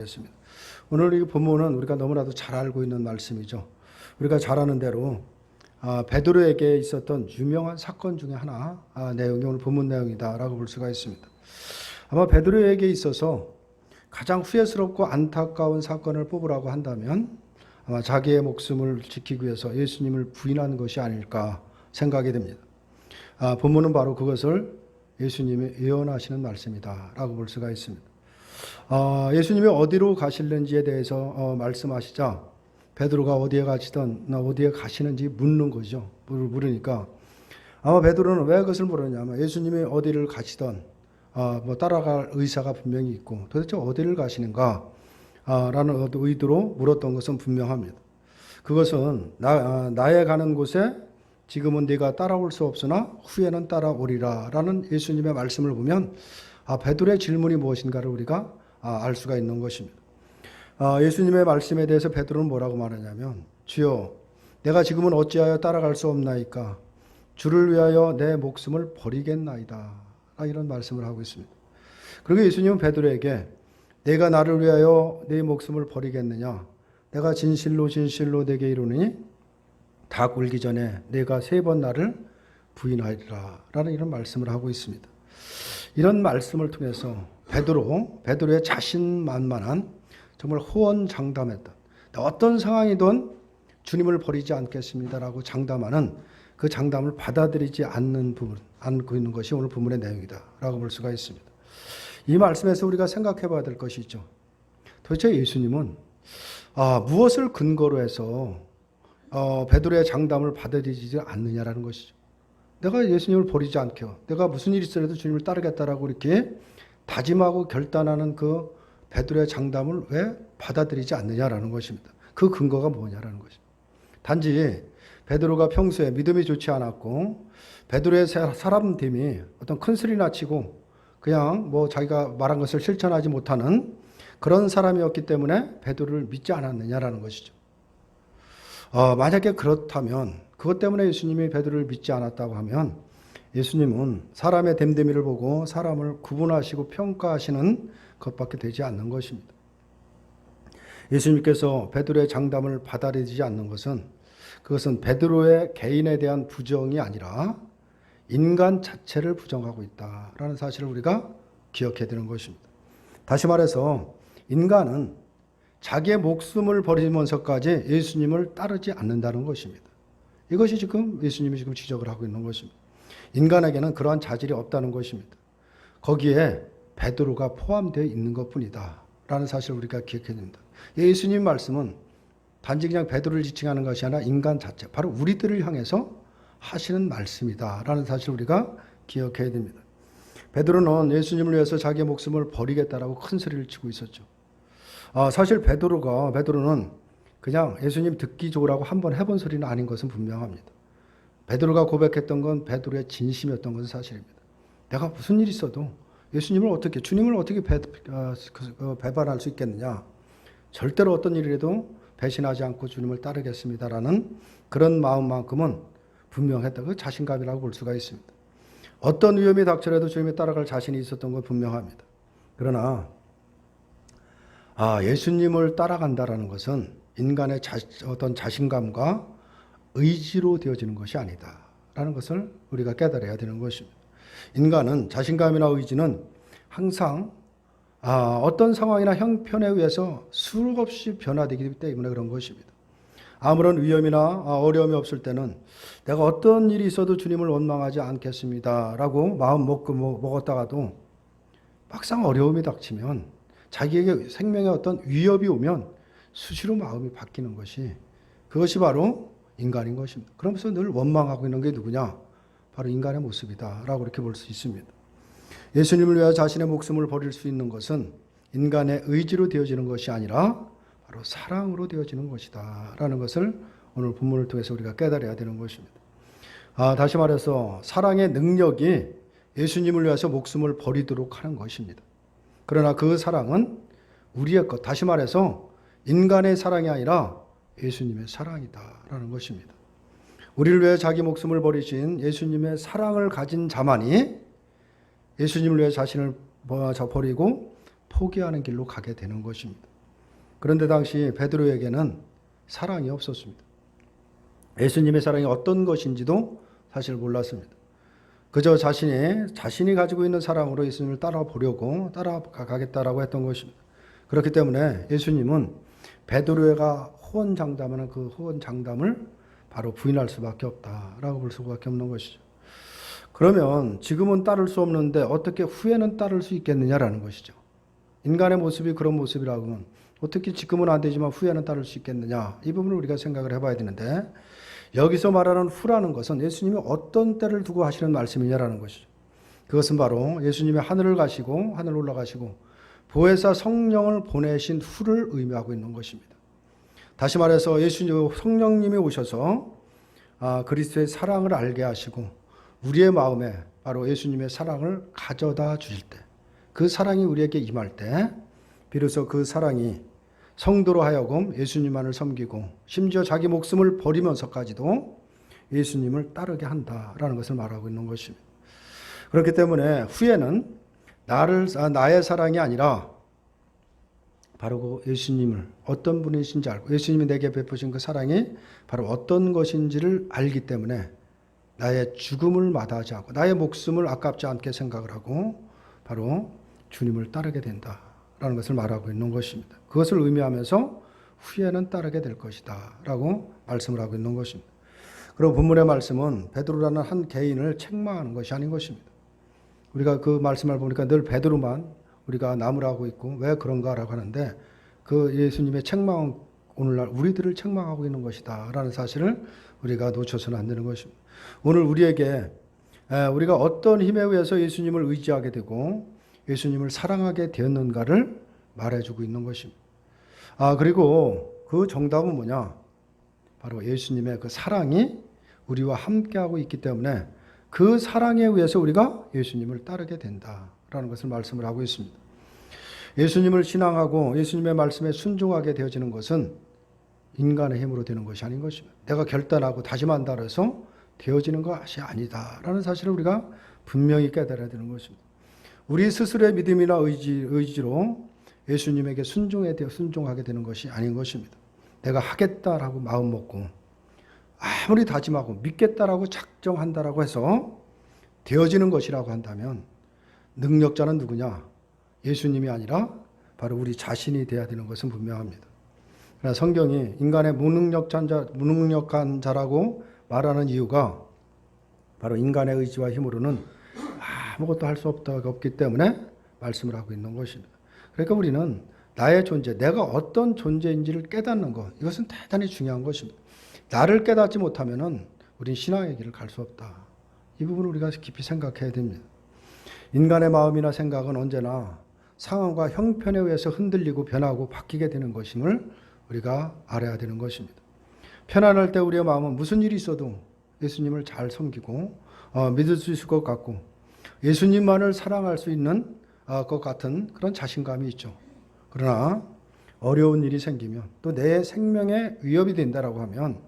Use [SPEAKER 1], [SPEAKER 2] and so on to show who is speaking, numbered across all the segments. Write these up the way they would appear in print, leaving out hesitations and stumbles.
[SPEAKER 1] 습니다. 오늘 이 본문은 우리가 너무나도 잘 알고 있는 말씀이죠. 우리가 잘 아는 대로 베드로에게 있었던 유명한 사건 중에 하나 내용이 오늘 본문 내용이다라고 볼 수가 있습니다. 아마 베드로에게 있어서 가장 후회스럽고 안타까운 사건을 뽑으라고 한다면 아마 자기의 목숨을 지키기 위해서 예수님을 부인한 것이 아닐까 생각이 됩니다. 본문은 바로 그것을 예수님이 예언하시는 말씀이다라고 볼 수가 있습니다. 예수님이 어디로 가실는지에 대해서 말씀하시자 베드로가 어디에 가시는지 묻는 거죠. 물으니까 아마 베드로는 왜 그것을 물었냐면 예수님이 어디를 가시던 따라갈 의사가 분명히 있고 도대체 어디를 가시는가 라는 의도로 물었던 것은 분명합니다. 그것은 나의 가는 곳에 지금은 네가 따라올 수 없으나 후에는 따라오리라 라는 예수님의 말씀을 보면 베드로의 질문이 무엇인가를 우리가 알 수가 있는 것입니다. 예수님의 말씀에 대해서 베드로는 뭐라고 말하냐면 주여 내가 지금은 어찌하여 따라갈 수 없나이까 주를 위하여 내 목숨을 버리겠나이다 이런 말씀을 하고 있습니다. 그리고 예수님은 베드로에게 내가 나를 위하여 내 목숨을 버리겠느냐 내가 진실로 진실로 내게 이르노니 닭 울기 전에 내가 3번 나를 부인하리라 라는 이런 말씀을 하고 있습니다. 이런 말씀을 통해서 베드로의 자신만만한 정말 호언장담했던 어떤 상황이든 주님을 버리지 않겠습니다라고 장담하는 그 장담을 받아들이지 않고 있는 것이 오늘 본문의 내용이다라고 볼 수가 있습니다. 이 말씀에서 우리가 생각해 봐야 될 것이 있죠. 도대체 예수님은 무엇을 근거로 해서 베드로의 장담을 받아들이지 않느냐라는 것이죠. 내가 예수님을 버리지 않게요. 내가 무슨 일이 있어도 주님을 따르겠다라고 이렇게 다짐하고 결단하는 그 베드로의 장담을 왜 받아들이지 않느냐라는 것입니다. 그 근거가 뭐냐라는 것입니다. 단지 베드로가 평소에 믿음이 좋지 않았고 베드로의 사람됨이 어떤 큰 소리나 치고 그냥 자기가 말한 것을 실천하지 못하는 그런 사람이었기 때문에 베드로를 믿지 않았느냐라는 것이죠. 만약에 그렇다면 그것 때문에 예수님이 베드로를 믿지 않았다고 하면 예수님은 사람의 됨됨이를 보고 사람을 구분하시고 평가하시는 것밖에 되지 않는 것입니다. 예수님께서 베드로의 장담을 받아들이지 않는 것은 그것은 베드로의 개인에 대한 부정이 아니라 인간 자체를 부정하고 있다라는 사실을 우리가 기억해야 되는 것입니다. 다시 말해서 인간은 자기의 목숨을 버리면서까지 예수님을 따르지 않는다는 것입니다. 이것이 예수님이 지금 지적을 하고 있는 것입니다. 인간에게는 그러한 자질이 없다는 것입니다. 거기에 베드로가 포함되어 있는 것뿐이다 라는 사실을 우리가 기억해야 됩니다. 예수님 말씀은 단지 그냥 베드로를 지칭하는 것이 아니라 인간 자체, 바로 우리들을 향해서 하시는 말씀이다 라는 사실을 우리가 기억해야 됩니다. 베드로는 예수님을 위해서 자기의 목숨을 버리겠다라고 큰 소리를 치고 있었죠. 사실 베드로는 그냥 예수님 듣기 좋으라고 한번 해본 소리는 아닌 것은 분명합니다. 베드로가 고백했던 건 베드로의 진심이었던 것은 사실입니다. 내가 무슨 일이 있어도 주님을 어떻게 배반할 수 있겠느냐. 절대로 어떤 일이라도 배신하지 않고 주님을 따르겠습니다라는 그런 마음만큼은 분명했다. 그 자신감이라고 볼 수가 있습니다. 어떤 위험이 닥쳐라도 주님에 따라갈 자신이 있었던 건 분명합니다. 그러나 예수님을 따라간다라는 것은 인간의 어떤 자신감과 의지로 되어지는 것이 아니다라는 것을 우리가 깨달아야 되는 것입니다. 인간은 자신감이나 의지는 항상 어떤 상황이나 형편에 의해서 수없이 변화되기 때문에 그런 것입니다. 아무런 위험이나 어려움이 없을 때는 내가 어떤 일이 있어도 주님을 원망하지 않겠습니다라고 마음 먹었다가도 막상 어려움이 닥치면 자기에게 생명에 어떤 위협이 오면 수시로 마음이 바뀌는 그것이 바로 인간인 것입니다. 그러면서 늘 원망하고 있는 게 누구냐? 바로 인간의 모습이다라고 이렇게 볼 수 있습니다. 예수님을 위하여 자신의 목숨을 버릴 수 있는 것은 인간의 의지로 되어지는 것이 아니라 바로 사랑으로 되어지는 것이다라는 것을 오늘 본문을 통해서 우리가 깨달아야 되는 것입니다. 다시 말해서 사랑의 능력이 예수님을 위해서 목숨을 버리도록 하는 것입니다. 그러나 그 사랑은 우리의 것, 다시 말해서 인간의 사랑이 아니라 예수님의 사랑이다라는 것입니다. 우리를 위해 자기 목숨을 버리신 예수님의 사랑을 가진 자만이 예수님을 위해 자신을 버리고 포기하는 길로 가게 되는 것입니다. 그런데 당시 베드로에게는 사랑이 없었습니다. 예수님의 사랑이 어떤 것인지도 사실 몰랐습니다. 그저 자신이 가지고 있는 사랑으로 예수님을 따라보려고 따라가겠다라고 했던 것입니다. 그렇기 때문에 예수님은 베드로가 호언장담하는 그 호언장담을 바로 부인할 수밖에 없다라고 볼 수밖에 없는 것이죠. 그러면 지금은 따를 수 없는데 어떻게 후에는 따를 수 있겠느냐라는 것이죠. 인간의 모습이 그런 모습이라고 하면 어떻게 지금은 안 되지만 후에는 따를 수 있겠느냐, 이 부분을 우리가 생각을 해봐야 되는데, 여기서 말하는 후라는 것은 예수님이 어떤 때를 두고 하시는 말씀이냐라는 것이죠. 그것은 바로 예수님이 하늘 올라가시고 보혜사 성령을 보내신 후를 의미하고 있는 것입니다. 다시 말해서 성령님이 오셔서 그리스도의 사랑을 알게 하시고 우리의 마음에 바로 예수님의 사랑을 가져다 주실 때, 그 사랑이 우리에게 임할 때 비로소 그 사랑이 성도로 하여금 예수님만을 섬기고 심지어 자기 목숨을 버리면서까지도 예수님을 따르게 한다라는 것을 말하고 있는 것입니다. 그렇기 때문에 후에는 나의 사랑이 아니라 바로 그 예수님을 어떤 분이신지 알고 예수님이 내게 베푸신 그 사랑이 바로 어떤 것인지를 알기 때문에 나의 죽음을 마다하지 않고 나의 목숨을 아깝지 않게 생각을 하고 바로 주님을 따르게 된다라는 것을 말하고 있는 것입니다. 그것을 의미하면서 후에는 따르게 될 것이다 라고 말씀을 하고 있는 것입니다. 그리고 본문의 말씀은 베드로라는 한 개인을 책망하는 것이 아닌 것입니다. 우리가 그 말씀을 보니까 늘 베드로만 우리가 나무라고 있고 왜 그런가라고 하는데, 그 예수님의 책망은 오늘날 우리들을 책망하고 있는 것이다 라는 사실을 우리가 놓쳐서는 안 되는 것입니다. 오늘 우리가 어떤 힘에 의해서 예수님을 의지하게 되고 예수님을 사랑하게 되었는가를 말해주고 있는 것입니다. 그리고 그 정답은 뭐냐? 바로 예수님의 그 사랑이 우리와 함께하고 있기 때문에 그 사랑에 의해서 우리가 예수님을 따르게 된다라는 것을 말씀을 하고 있습니다. 예수님을 신앙하고 예수님의 말씀에 순종하게 되어지는 것은 인간의 힘으로 되는 것이 아닌 것입니다. 내가 결단하고 다짐한다 해서 되어지는 것이 아니다라는 사실을 우리가 분명히 깨달아야 되는 것입니다. 우리 스스로의 믿음이나 의지로 예수님에게 순종하게 되는 것이 아닌 것입니다. 내가 하겠다라고 마음 먹고 아무리 다짐하고 믿겠다라고 작정한다라고 해서 되어지는 것이라고 한다면 능력자는 누구냐? 예수님이 아니라 바로 우리 자신이 되어야 되는 것은 분명합니다. 그러나 성경이 인간의 무능력한 자라고 말하는 이유가 바로 인간의 의지와 힘으로는 아무것도 할 수 없기 때문에 말씀을 하고 있는 것입니다. 그러니까 우리는 나의 존재, 내가 어떤 존재인지를 깨닫는 것, 이것은 대단히 중요한 것입니다. 나를 깨닫지 못하면은 우린 신앙의 길을 갈 수 없다. 이 부분을 우리가 깊이 생각해야 됩니다. 인간의 마음이나 생각은 언제나 상황과 형편에 의해서 흔들리고 변하고 바뀌게 되는 것임을 우리가 알아야 되는 것입니다. 편안할 때 우리의 마음은 무슨 일이 있어도 예수님을 잘 섬기고 믿을 수 있을 것 같고 예수님만을 사랑할 수 있는 것 같은 그런 자신감이 있죠. 그러나 어려운 일이 생기면 또 내 생명에 위협이 된다라고 하면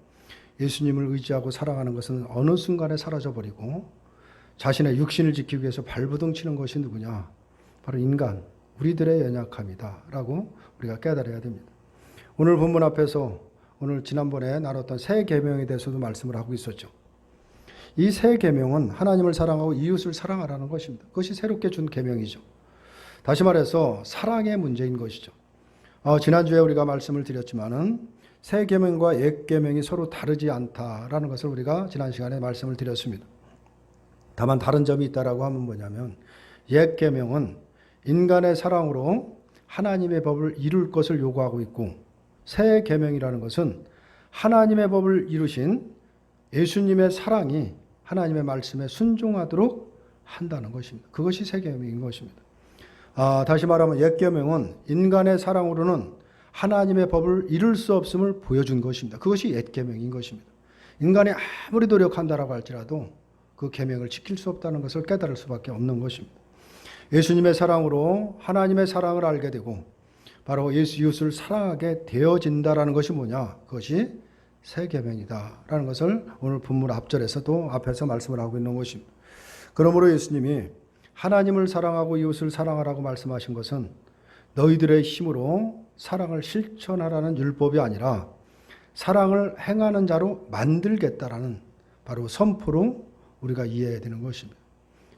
[SPEAKER 1] 예수님을 의지하고 사랑하는 것은 어느 순간에 사라져버리고 자신의 육신을 지키기 위해서 발부둥 치는 것이 누구냐? 바로 인간, 우리들의 연약함이다 라고 우리가 깨달아야 됩니다. 오늘 본문 앞에서 오늘 지난번에 나눴던 새 계명에 대해서도 말씀을 하고 있었죠. 이 새 계명은 하나님을 사랑하고 이웃을 사랑하라는 것입니다. 그것이 새롭게 준 계명이죠. 다시 말해서 사랑의 문제인 것이죠. 지난주에 우리가 말씀을 드렸지만은 새 계명과 옛 계명이 서로 다르지 않다라는 것을 우리가 지난 시간에 말씀을 드렸습니다. 다만 다른 점이 있다라고 하면 뭐냐면 옛 계명은 인간의 사랑으로 하나님의 법을 이룰 것을 요구하고 있고 새 계명이라는 것은 하나님의 법을 이루신 예수님의 사랑이 하나님의 말씀에 순종하도록 한다는 것입니다. 그것이 새 계명인 것입니다. 다시 말하면 옛 계명은 인간의 사랑으로는 하나님의 법을 이룰 수 없음을 보여준 것입니다. 그것이 옛 계명인 것입니다. 인간이 아무리 노력한다라고 할지라도 그 계명을 지킬 수 없다는 것을 깨달을 수밖에 없는 것입니다. 예수님의 사랑으로 하나님의 사랑을 알게 되고 바로 이웃을 사랑하게 되어진다라는 것이 뭐냐? 그것이 새 계명이다라는 것을 오늘 본문 앞절에서도 앞에서 말씀을 하고 있는 것입니다. 그러므로 예수님이 하나님을 사랑하고 이웃을 사랑하라고 말씀하신 것은 너희들의 힘으로 사랑을 실천하라는 율법이 아니라 사랑을 행하는 자로 만들겠다라는 바로 선포로 우리가 이해해야 되는 것입니다.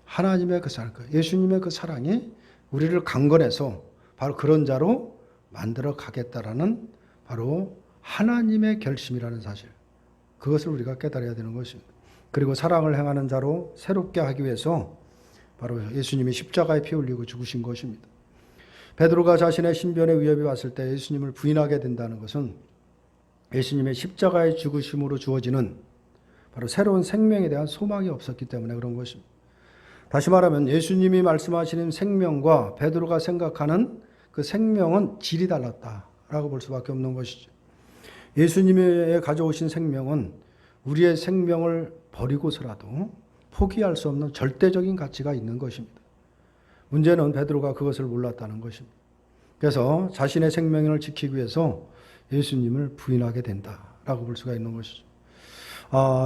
[SPEAKER 1] 하나님의 그 사랑, 예수님의 그 사랑이 우리를 강건해서 바로 그런 자로 만들어 가겠다라는 바로 하나님의 결심이라는 사실, 그것을 우리가 깨달아야 되는 것입니다. 그리고 사랑을 행하는 자로 새롭게 하기 위해서 바로 예수님이 십자가에 피 흘리고 죽으신 것입니다. 베드로가 자신의 신변에 위협이 왔을 때 예수님을 부인하게 된다는 것은 예수님의 십자가의 죽으심으로 주어지는 바로 새로운 생명에 대한 소망이 없었기 때문에 그런 것입니다. 다시 말하면 예수님이 말씀하시는 생명과 베드로가 생각하는 그 생명은 질이 달랐다라고 볼 수밖에 없는 것이죠. 예수님이 가져오신 생명은 우리의 생명을 버리고서라도 포기할 수 없는 절대적인 가치가 있는 것입니다. 문제는 베드로가 그것을 몰랐다는 것입니다. 그래서 자신의 생명을 지키기 위해서 예수님을 부인하게 된다라고 볼 수가 있는 것이죠.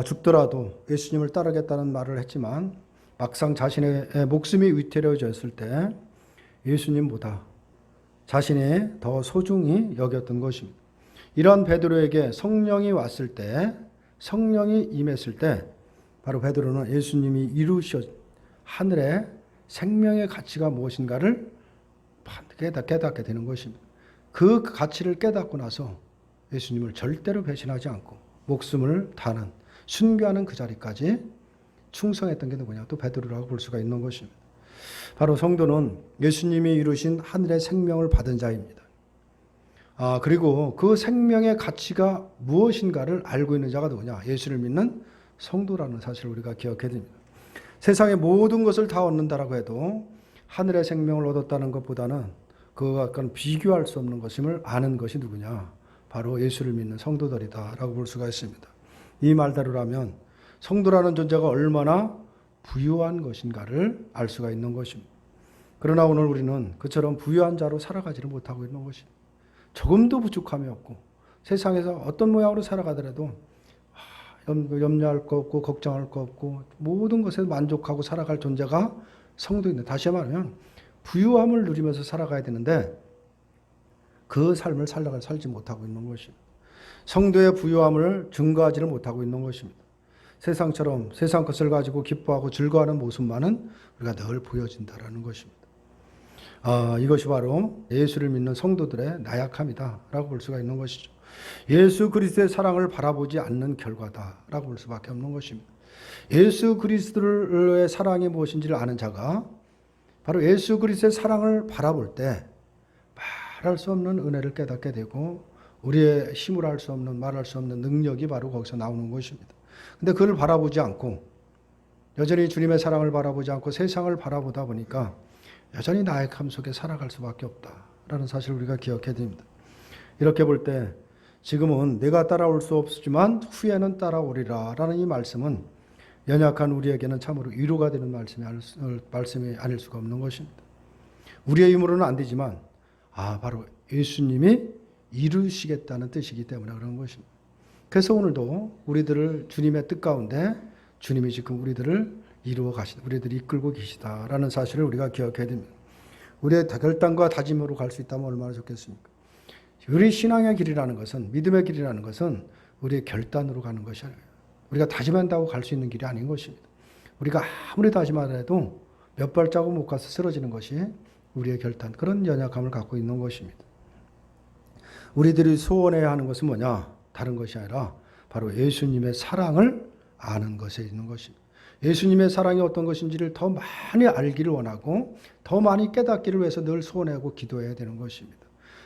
[SPEAKER 1] 죽더라도 예수님을 따르겠다는 말을 했지만 막상 자신의 목숨이 위태로워졌을 때 예수님보다 자신이 더 소중히 여겼던 것입니다. 이런 베드로에게 성령이 왔을 때, 성령이 임했을 때 바로 베드로는 예수님이 이루셔 하늘의 생명의 가치가 무엇인가를 깨닫게 되는 것입니다. 그 가치를 깨닫고 나서 예수님을 절대로 배신하지 않고 목숨을 다하는, 순교하는 그 자리까지 충성했던 게 누구냐? 또 베드로라고 볼 수가 있는 것입니다. 바로 성도는 예수님이 이루신 하늘의 생명을 받은 자입니다. 그리고 그 생명의 가치가 무엇인가를 알고 있는 자가 누구냐? 예수를 믿는 성도라는 사실을 우리가 기억해야 됩니다. 세상의 모든 것을 다 얻는다라고 해도 하늘의 생명을 얻었다는 것보다는 그와 비교할 수 없는 것임을 아는 것이 누구냐? 바로 예수를 믿는 성도들이다라고 볼 수가 있습니다. 이 말대로라면 성도라는 존재가 얼마나 부유한 것인가를 알 수가 있는 것입니다. 그러나 오늘 우리는 그처럼 부유한 자로 살아가지를 못하고 있는 것입니다. 조금도 부족함이 없고 세상에서 어떤 모양으로 살아가더라도 염려할 거 없고 걱정할 거 없고 모든 것에 만족하고 살아갈 존재가 성도인데, 다시 말하면 부유함을 누리면서 살아가야 되는데 그 삶을 살지 못하고 있는 것입니다. 성도의 부유함을 증거하지를 못하고 있는 것입니다. 세상처럼 세상 것을 가지고 기뻐하고 즐거워하는 모습만은 우리가 늘 보여진다라는 것입니다. 이것이 바로 예수를 믿는 성도들의 나약함이다라고 볼 수가 있는 것이죠. 예수 그리스도의 사랑을 바라보지 않는 결과다라고 볼 수밖에 없는 것입니다. 예수 그리스도의 사랑이 무엇인지를 아는 자가 바로 예수 그리스도의 사랑을 바라볼 때 말할 수 없는 은혜를 깨닫게 되고 우리의 힘으로 할 수 없는, 말할 수 없는 능력이 바로 거기서 나오는 것입니다. 근데 그걸 바라보지 않고 여전히 주님의 사랑을 바라보지 않고 세상을 바라보다 보니까 여전히 나약함 속에 살아갈 수밖에 없다라는 사실을 우리가 기억해야 됩니다. 이렇게 볼 때 지금은 내가 따라올 수 없지만 후에는 따라오리라 라는 이 말씀은 연약한 우리에게는 참으로 위로가 되는 말씀이 아닐 수가 없는 것입니다. 우리의 힘으로는 안 되지만 바로 예수님이 이루시겠다는 뜻이기 때문에 그런 것입니다. 그래서 오늘도 우리들을 주님의 뜻 가운데 주님이 지금 우리들을 이루어 가시다, 우리들을 이끌고 계시다라는 사실을 우리가 기억해야 됩니다. 우리의 결단과 다짐으로 갈 수 있다면 얼마나 좋겠습니까? 우리 신앙의 길이라는 것은, 믿음의 길이라는 것은 우리의 결단으로 가는 것이 아니에요. 우리가 다짐한다고 갈 수 있는 길이 아닌 것입니다. 우리가 아무리 다짐하더라도 몇 발자국 못 가서 쓰러지는 것이 우리의 결단, 그런 연약함을 갖고 있는 것입니다. 우리들이 소원해야 하는 것은 뭐냐? 다른 것이 아니라 바로 예수님의 사랑을 아는 것에 있는 것입니다. 예수님의 사랑이 어떤 것인지를 더 많이 알기를 원하고 더 많이 깨닫기를 위해서 늘 소원하고 기도해야 되는 것입니다.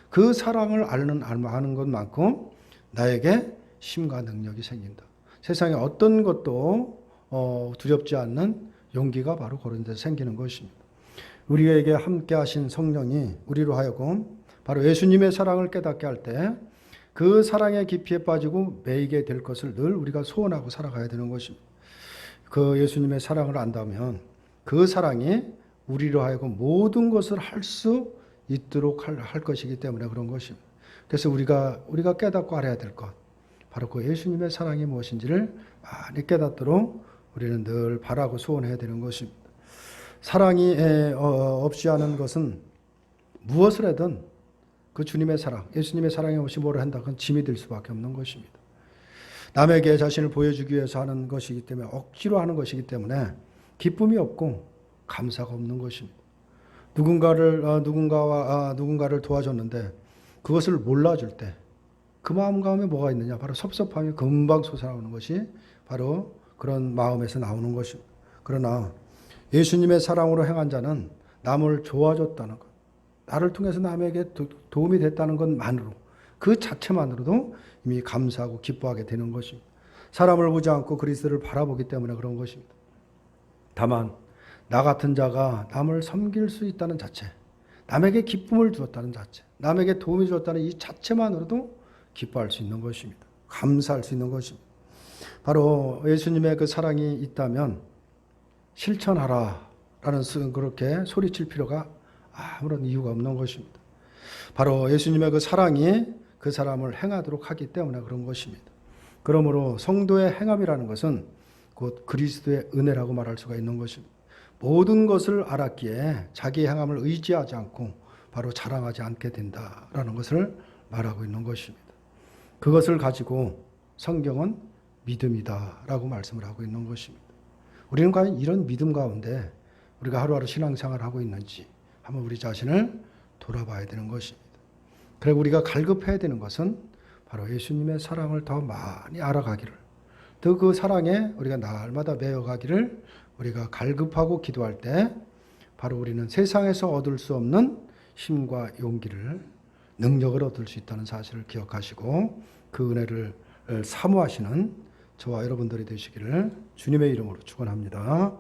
[SPEAKER 1] 그 사랑을 아는 것만큼 나에게 힘과 능력이 생긴다. 세상에 어떤 것도 두렵지 않는 용기가 바로 그런 데서 생기는 것입니다. 우리에게 함께 하신 성령이 우리로 하여금 바로 예수님의 사랑을 깨닫게 할 때 그 사랑의 깊이에 빠지고 매이게 될 것을 늘 우리가 소원하고 살아가야 되는 것입니다. 그 예수님의 사랑을 안다면 그 사랑이 우리로 하여금 모든 것을 할 수 있도록 할 것이기 때문에 그런 것입니다. 그래서 우리가 깨닫고 알아야 될 것, 바로 그 예수님의 사랑이 무엇인지를 많이 깨닫도록 우리는 늘 바라고 소원해야 되는 것입니다. 사랑이 없이 하는 것은 무엇을 하든 그 주님의 사랑, 예수님의 사랑이 없이 뭐를 한다? 그건 짐이 될 수밖에 없는 것입니다. 남에게 자신을 보여주기 위해서 하는 것이기 때문에 억지로 하는 것이기 때문에 기쁨이 없고 감사가 없는 것입니다. 누군가를 도와줬는데 그것을 몰라줄 때 그 마음 가운데 뭐가 있느냐? 바로 섭섭함이 금방 솟아나오는 것이 바로 그런 마음에서 나오는 것입니다. 그러나 예수님의 사랑으로 행한 자는 남을 도와줬다는 것, 나를 통해서 남에게 도움이 됐다는 것만으로, 그 자체만으로도 이미 감사하고 기뻐하게 되는 것입니다. 사람을 보지 않고 그리스도를 바라보기 때문에 그런 것입니다. 다만 나 같은 자가 남을 섬길 수 있다는 자체, 남에게 기쁨을 주었다는 자체, 남에게 도움이 주었다는 이 자체만으로도 기뻐할 수 있는 것입니다. 감사할 수 있는 것입니다. 바로 예수님의 그 사랑이 있다면 실천하라 라는 그렇게 소리칠 필요가 아무런 이유가 없는 것입니다. 바로 예수님의 그 사랑이 그 사람을 행하도록 하기 때문에 그런 것입니다. 그러므로 성도의 행함이라는 것은 곧 그리스도의 은혜라고 말할 수가 있는 것입니다. 모든 것을 알았기에 자기의 행함을 의지하지 않고 바로 자랑하지 않게 된다라는 것을 말하고 있는 것입니다. 그것을 가지고 성경은 믿음이다라고 말씀을 하고 있는 것입니다. 우리는 과연 이런 믿음 가운데 우리가 하루하루 신앙생활을 하고 있는지 한번 우리 자신을 돌아봐야 되는 것입니다. 그리고 우리가 갈급해야 되는 것은 바로 예수님의 사랑을 더 많이 알아가기를, 또 그 사랑에 우리가 날마다 매여가기를 우리가 갈급하고 기도할 때 바로 우리는 세상에서 얻을 수 없는 힘과 용기를, 능력을 얻을 수 있다는 사실을 기억하시고 그 은혜를 사모하시는 저와 여러분들이 되시기를 주님의 이름으로 축원합니다.